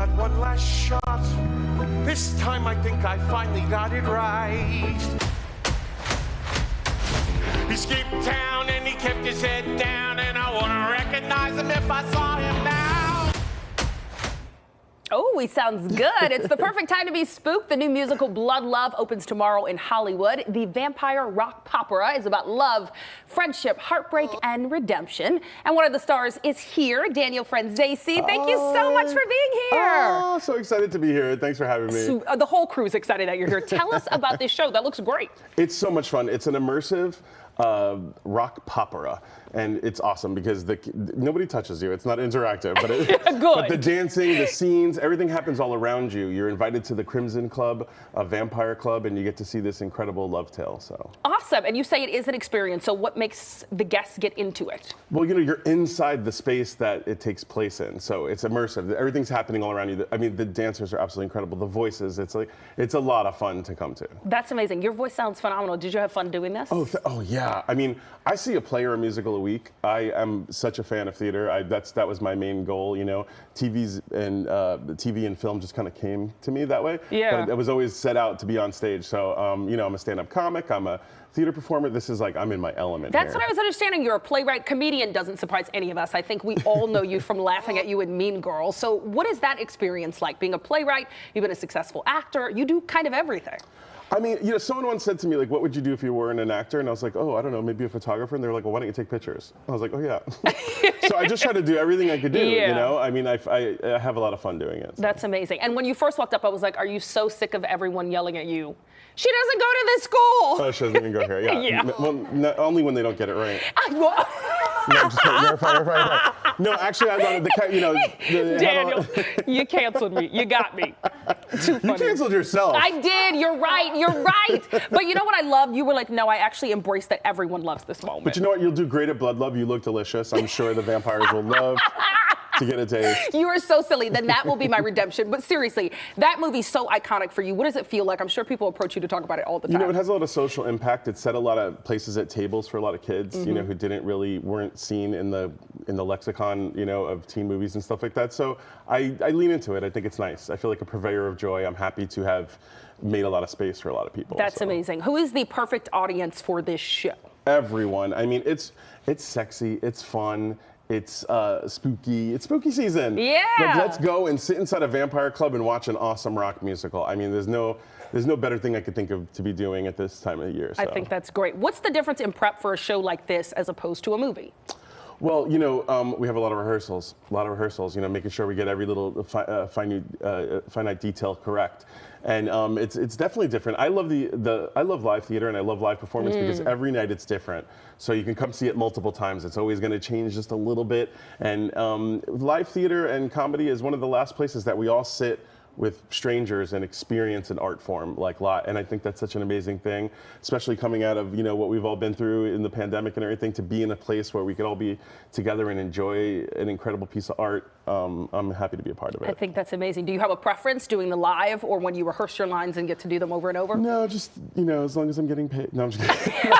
got one last shot. This time I think I finally got it right. He skipped town and he kept his head down, and I wouldn't recognize him if I saw him now. Oh, he sounds good. It's the perfect time to be spooked. The new musical Blood Love opens tomorrow in Hollywood. The vampire rock opera is about love, friendship, heartbreak, and redemption. And one of the stars is here, Daniel Franzese. Thank you so much for being here. Oh, so excited to be here. Thanks for having me. So, the whole crew's excited that you're here. Tell us about this show. That looks great. It's so much fun. It's an immersive rock opera, and it's awesome because nobody touches you. It's not interactive, but, but the dancing, the scenes, everything happens all around you. You're invited to the Crimson Club, a vampire club, and you get to see this incredible love tale. So awesome. And you say it is an experience. So what makes the guests get into it? Well, you know, you're inside the space that it takes place in, so it's immersive. Everything's happening all around you. I mean, the dancers are absolutely incredible. The voices, it's a lot of fun to come to. That's amazing. Your voice sounds phenomenal. Did you have fun doing this? Oh yeah. I mean, I see a play or a musical a week. I am such a fan of theater. That was my main goal. You know, TV and film just kind of came to me that way. Yeah. But I was always set out to be on stage. So, you know, I'm a stand-up comic. I'm a theater performer. This is like I'm in my element. That's what I was understanding. You're a playwright, comedian. Doesn't surprise any of us. I think we all know you from laughing at you in Mean Girls. So, what is that experience like? Being a playwright, you've been a successful actor. You do kind of everything. I mean, you know, someone once said to me, like, what would you do if you weren't an actor? And I was like, oh, I don't know, maybe a photographer. And they were like, well, why don't you take pictures? I was like, oh, yeah. So I just try to do everything I could do, you know? I mean, I have a lot of fun doing it. So. That's amazing. And when you first walked up, I was like, are you so sick of everyone yelling at you? She doesn't go to this school. Oh, she doesn't even go here, yeah. Well, only when they don't get it right. No, actually, I wanted the, you know. Daniel, you canceled me. You got me. Too funny. You canceled yourself. I did. You're right. You're right. But you know what I love? You were like, no, I actually embrace that everyone loves this moment. But you know what? You'll do great at Blood Love. You look delicious. I'm sure the vampires will love to get a taste. You are so silly. Then that will be my redemption. But seriously, that movie's so iconic for you. What does it feel like? I'm sure people approach you to talk about it all the time. You know, it has a lot of social impact. It set a lot of places at tables for a lot of kids, you know, who weren't seen in the lexicon, you know, of teen movies and stuff like that. So I lean into it. I think it's nice. I feel like a purveyor of joy. I'm happy to have made a lot of space for a lot of people. That's amazing. Who is the perfect audience for this show? Everyone. I mean, it's sexy. It's fun. It's spooky. It's spooky season. Yeah. Like, let's go and sit inside a vampire club and watch an awesome rock musical. I mean, there's no better thing I could think of to be doing at this time of the year. So. I think that's great. What's the difference in prep for a show like this as opposed to a movie? Well, you know, we have a lot of rehearsals, you know, making sure we get every little finite detail correct. And it's definitely different. I love I love live theater and I love live performance because every night it's different. So you can come see it multiple times. It's always going to change just a little bit. And live theater and comedy is one of the last places that we all sit with strangers and experience an art form like lot. And I think that's such an amazing thing, especially coming out of, you know, what we've all been through in the pandemic and everything, to be in a place where we could all be together and enjoy an incredible piece of art. I'm happy to be a part of it. I think that's amazing. Do you have a preference doing the live or when you rehearse your lines and get to do them over and over? No, just, you know, as long as I'm getting paid. No, I'm just kidding.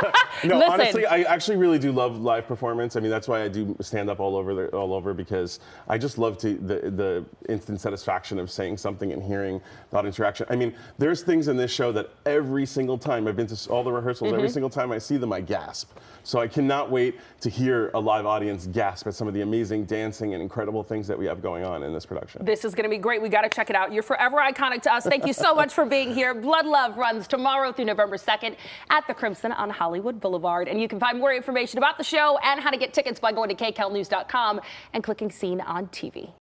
No, honestly, I actually really do love live performance. I mean, that's why I do stand up all over because I just love the instant satisfaction of saying something and hearing that interaction. I mean, there's things in this show that every single time I've been to all the rehearsals, every single time I see them, I gasp. So I cannot wait to hear a live audience gasp at some of the amazing dancing and incredible things that we have going on in this production. This is going to be great. We got to check it out. You're forever iconic to us. Thank you so much for being here. Blood Love runs tomorrow through November 2nd at the Crimson on Hollywood Boulevard. And you can find more information about the show and how to get tickets by going to kcalnews.com and clicking Seen on TV.